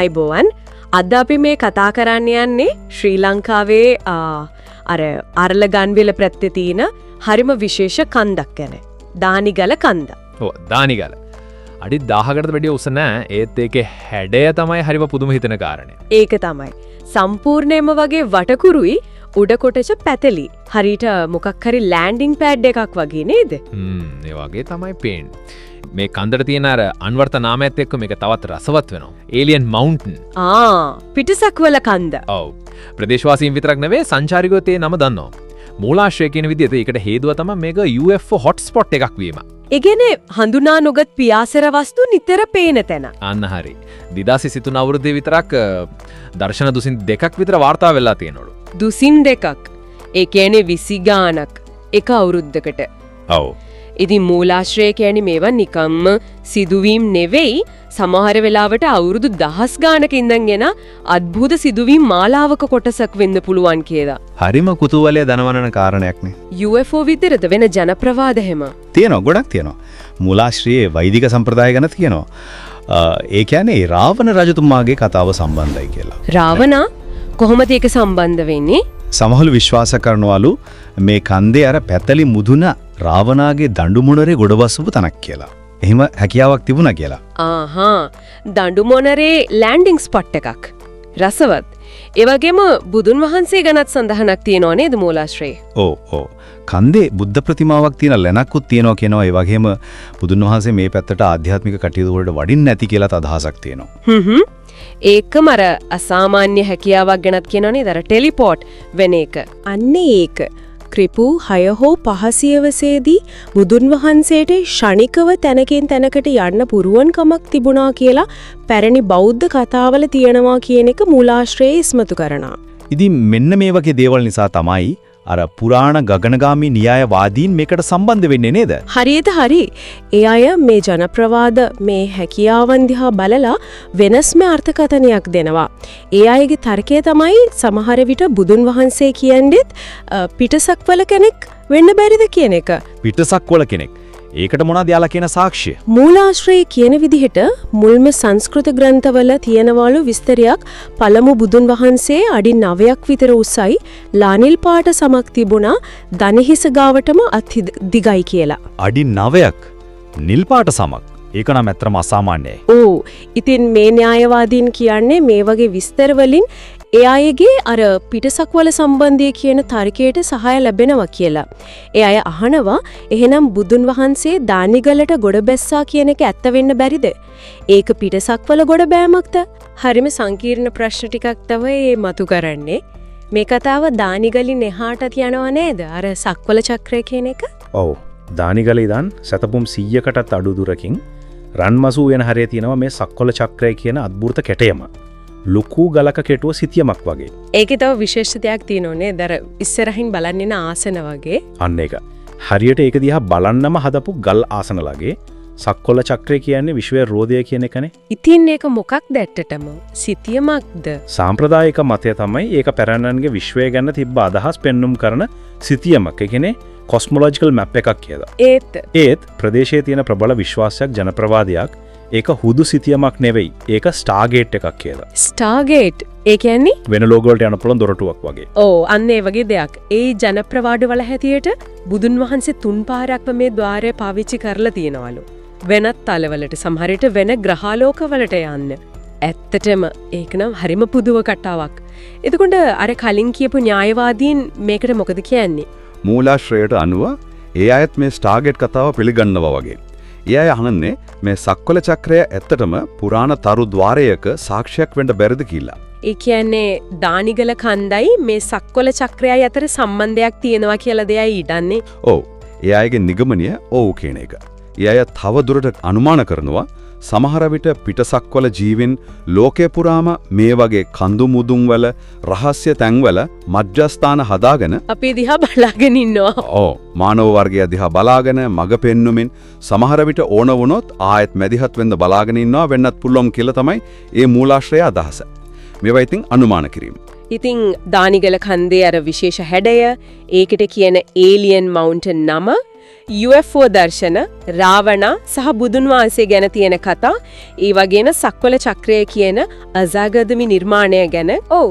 ආයිබෝවන් අද අපි මේ කතා කරන්න යන්නේ ශ්‍රී ලංකාවේ අර අරලගන්විල පැත්තේ තියෙන හරිම විශේෂ කන්දක් ගැන. දානිගල කන්ද. ඔව් දානිගල. අඩි 1000කට වැඩිය උස නැහැ. ඒත් ඒකේ හැඩය තමයි හරිම පුදුම හිතෙන කාරණේ. ඒක තමයි. සම්පූර්ණයෙන්ම වගේ වටකුරුයි උඩ කොටච පැතලි. හරියට මොකක් හරි ලෑන්ඩින් පෑඩ් එකක් වගේ නේද? ඒ වගේ තමයි පේන්නේ. මේ කන්දට තියෙන අර අන්වර්ථ නාමයත් එක්ක මේක තවත් රසවත් වෙනවා. ඒලියන් මවුන්ටන්. පිටසක්වල කන්ද. ඔව්. ප්‍රදේශවාසීන් විතරක් නෙවෙයි සංචාරිකයෝ තේ නම දන්නවා. මූලාශ්‍රය කියන විදිහට ඒකට හේතුව තමයි මේක UFO හොට්ස්පොට් එකක් වීම. ඒ කියන්නේ හඳුනා නොගත් පියාසර වස්තු නිතර පේන තැන. අන්න හරි. 2023 අවුරුද්දේ විතරක් දර්ශන දුසින් 2ක් විතර වාර්තා වෙලා තියෙනවලු. දුසින් 2ක්. ඒ කියන්නේ 20 ගාණක් එක අවුරුද්දකට. ඔව්. ඉතින් මූලාශ්‍රය කියන්නේ මේවා නිකම්ම සිදුවීම් නෙවෙයි, සමහර වෙලාවට අවුරුදු 10 ගානක ඉඳන් එන අద్භූත සිදුවීම් මාලාවක කොටසක් වෙන්න පුළුවන් කියලා. හරිම කුතුහලය දනවනන කාරණයක්නේ. UFO විතරද වෙන ජනප්‍රවාද හැම තියෙනවා, ගොඩක් තියෙනවා. මූලාශ්‍රයේ වෛදික සම්ප්‍රදාය ගැන තියෙනවා. ඒ කියන්නේ රාවණ රජතුමාගේ කතාව සම්බන්ධයි කියලා. රාවණා කොහොමද ඒක සම්බන්ධ වෙන්නේ? සමහරු විශ්වාස කරනවලු මේ කන්දේ අර පැතලි මුදුන රාවණාගේ දඬු මොනරේ ගොඩවස්සපු තනක් කියලා. එහෙම හැකියාවක් තිබුණා කියලා. දඬු මොනරේ ලෑන්ඩින් ස්පොට් එකක්. රසවත්. ඒ වගේම බුදුන් වහන්සේ ගැනත් සඳහනක් තියෙනවා නේද මූලාශ්‍රයේ? ඔව්. කන්දේ බුද්ධ ප්‍රතිමාවක් තියෙන ලැනක්කුත් තියෙනවා කියනවා. ඒ වගේම බුදුන් වහන්සේ මේ පැත්තට ආධ්‍යාත්මික කටයුතු වලට වඩින්න නැති කියලාත් අදහසක් තියෙනවා. ඒකම අර අසාමාන්‍ය හැකියාවක් ගැනත් කියනවා නේද? අර ටෙලිපෝට් වෙන එක. අන්න ඒක. ක්‍රිපු 6 හෝ 5 සියවසේදී බුදුන් වහන්සේට ෂණිකව තැනකින් තැනකට යන්න පුරුවන්කමක් තිබුණා කියලා පැරණි බෞද්ධ කතාවල තියෙනවා කියන එක මූලාශ්‍රයේ ඉස්මතු කරනවා. ඉතින් මෙන්න මේ වගේ දේවල් නිසා තමයි අර පුරාණ ගගනගාමී න්‍යායවාදීන් මේකට සම්බන්ධ වෙන්නේ නේද? හරියට හරි. ඒ අය මේ ජනප්‍රවාද මේ හැකියාවන් දිහා බලලා වෙනස්ම අර්ථකථනයක් දෙනවා. ඒ අයගේ තර්කය තමයි සමහර විට බුදුන් වහන්සේ කියන්නේත් පිටසක්වල කෙනෙක් වෙන්න බැරිද කියන එක. පිටසක්වල කෙනෙක්. ඒකට මොනවද යාලා කියන සාක්ෂිය? මූලාශ්‍රයේ කියන විදිහට මුල්ම සංස්කෘත ග්‍රන්ථවල තියෙනවලු විස්තරයක්. පළමු බුදුන් වහන්සේ අඩි 9ක් විතර උසයි, ලානිල් පාට සමක් තිබුණා, දණහිස ගාවටම අති දිගයි කියලා. අඩි 9ක් නිල් පාට සමක්. ඒක නම් ඇත්තටම අසාමාන්‍යයි. ඔව්. ඉතින් මේ න්‍යායවාදීන් කියන්නේ මේ වගේ විස්තර වලින් ඒ අයගේ අර පිටසක්වල සම්බන්ධය කියන තර්කයට සහාය ලැබෙනවා කියලා. ඒ අය අහනවා එහෙනම් බුදුන් වහන්සේ දානිගලට ගොඩ බැස්සා කියන එක ඇත්ත වෙන්න බැරිද? ඒක පිටසක්වල ගොඩ බෑමක්ද? හරිම සංකීර්ණ ප්‍රශ්න ටිකක් තමයි මතු කරන්නේ. මේ කතාව දානිගලින් එහාට යනවා නේද? අර සක්වල චක්‍රය කියන එක? ඔව්. දානිගල ඉඳන් සතපුම් 100කටත් අඩු දුරකින් රන්මසු වෙන හරිය තියෙනවා මේ සක්වල චක්‍රය කියන අద్භූත කැටයම. ලොකු ගලක කෙටුව සිතියමක් වගේ. ඒකේ තව විශේෂ දෙයක් තියෙනවා නේද? අර ඉස්සරහින් බලන්න එන ආසන වගේ. අන්න ඒක. හරියට ඒක දිහා බලන්නම හදපු ගල් ආසන ලගේ. සක්වල චක්‍රය කියන්නේ විශ්වයේ රෝදය කියන එකනේ. ඉතින් ඒක මොකක්ද ඇත්තටම? සිතියමක්ද? සාම්ප්‍රදායික මතය තමයි ඒක පැරණන්ගේ විශ්වය ගැන තිබ්බ අදහස් පෙන්눔 කරන සිතියමක්. ඒ කියන්නේ කොස්මොලොජිකල් මැප් එකක් කියලා. ඒත් ප්‍රදේශයේ තියෙන ප්‍රබල විශ්වාසයක් ජනප්‍රවාදයක් ඒක හුදු සිතියමක් නෙවෙයි. ඒක ස්ටාර්ගේට් එකක් කියලා. ස්ටාර්ගේට් ඒ කියන්නේ වෙන ලෝකවලට යන පුළුවන් දොරටුවක් වගේ. ඔව් අන්න ඒ වගේ දෙයක්. ඒ ජනප්‍රවාද වල හැටියට බුදුන් වහන්සේ 3 පාරක්ම මේ ద్వාරය පාවිච්චි කරලා තියෙනවලු. වෙනත් තලවලට සමහර විට වෙන ග්‍රහලෝකවලට යන්න. ඇත්තටම ඒක නම් හරිම පුදුම කතාවක්. එතකොට අර කලින් කියපු න්‍යායවාදීන් මේකට මොකද කියන්නේ? මූලාශ්‍රයට අනුව ඒ අයත් මේ ස්ටාර්ගේට් කතාව පිළිගන්නවා වගේ. ඒ අය අහන්නේ මේ සක්වල චක්‍රය ඇත්තටම පුරාණ තරු ద్వාරයක සාක්ෂියක් වෙන්න බැරිද කියලා. ඒ කියන්නේ දානිගල කන්දයි මේ සක්වල චක්‍රයයි අතර සම්බන්ධයක් තියෙනවා කියලා දෙයයි ඉඩන්නේ. ඔව්. ඒ අයගේ නිගමනය ඔව් කියන එක. ඒ අය තව දුරට අනුමාන කරනවා සමහර විට පිටසක්වල ජීවින් ලෝකේ පුරාම මේ වගේ කඳු මුදුන් වල රහස්‍ය තැන්වල මධ්‍යස්ථාන හදාගෙන අපි දිහා බලාගෙන ඉන්නවා. ඔව් මානව වර්ගය දිහා බලාගෙන මග පෙන්නුමින් සමහර විට ඕන වුණොත් ආයෙත් මැදිහත් වෙන්න බලාගෙන ඉන්නවා වෙන්නත් පුළුවන් කියලා තමයි මේ මූලාශ්‍රය අදහස. මේවා ඉතින් අනුමාන කිරීම. ඉතින් දානිගල කන්දේ අර විශේෂ හැඩය, ඒකට කියන ඒලියන් මවුන්ටන් නම, UFO දර්ශන, රාවණ සහ බුදුන් වහන්සේ ගැන තියෙන කතා, ඒ වගේම සක්වල චක්‍රය කියන අසාගදමි නිර්මාණය ගැන. ඔව්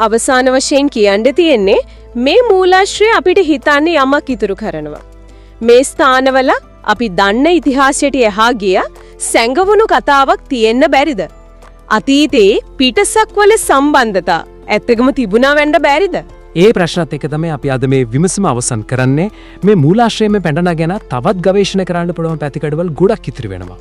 අවසාන වශයෙන් කියන්න තියෙන්නේ මේ මූලාශ්‍රය අපිට හිතන්නේ යමක් ඉතුරු කරනවා. මේ ස්ථානවල අපි දන්න ඉතිහාසයට එහා ගිය සැඟවුණු කතාවක් තියෙන්න බැරිද? අතීතයේ පිටසක්වල සම්බන්ධතා ඇත්තකම තිබුණා වෙන්න බැරිද? ඒ ප්‍රශ්නත් එක තමයි අපි අද මේ විමසම අවසන් කරන්නේ. මේ මූලාශ්‍රයේ පැටණ ගැන තවත් ගවේෂණ කරන්න පුළුවන් පැතිකඩවල් ගොඩක් ඉතිරි වෙනවා.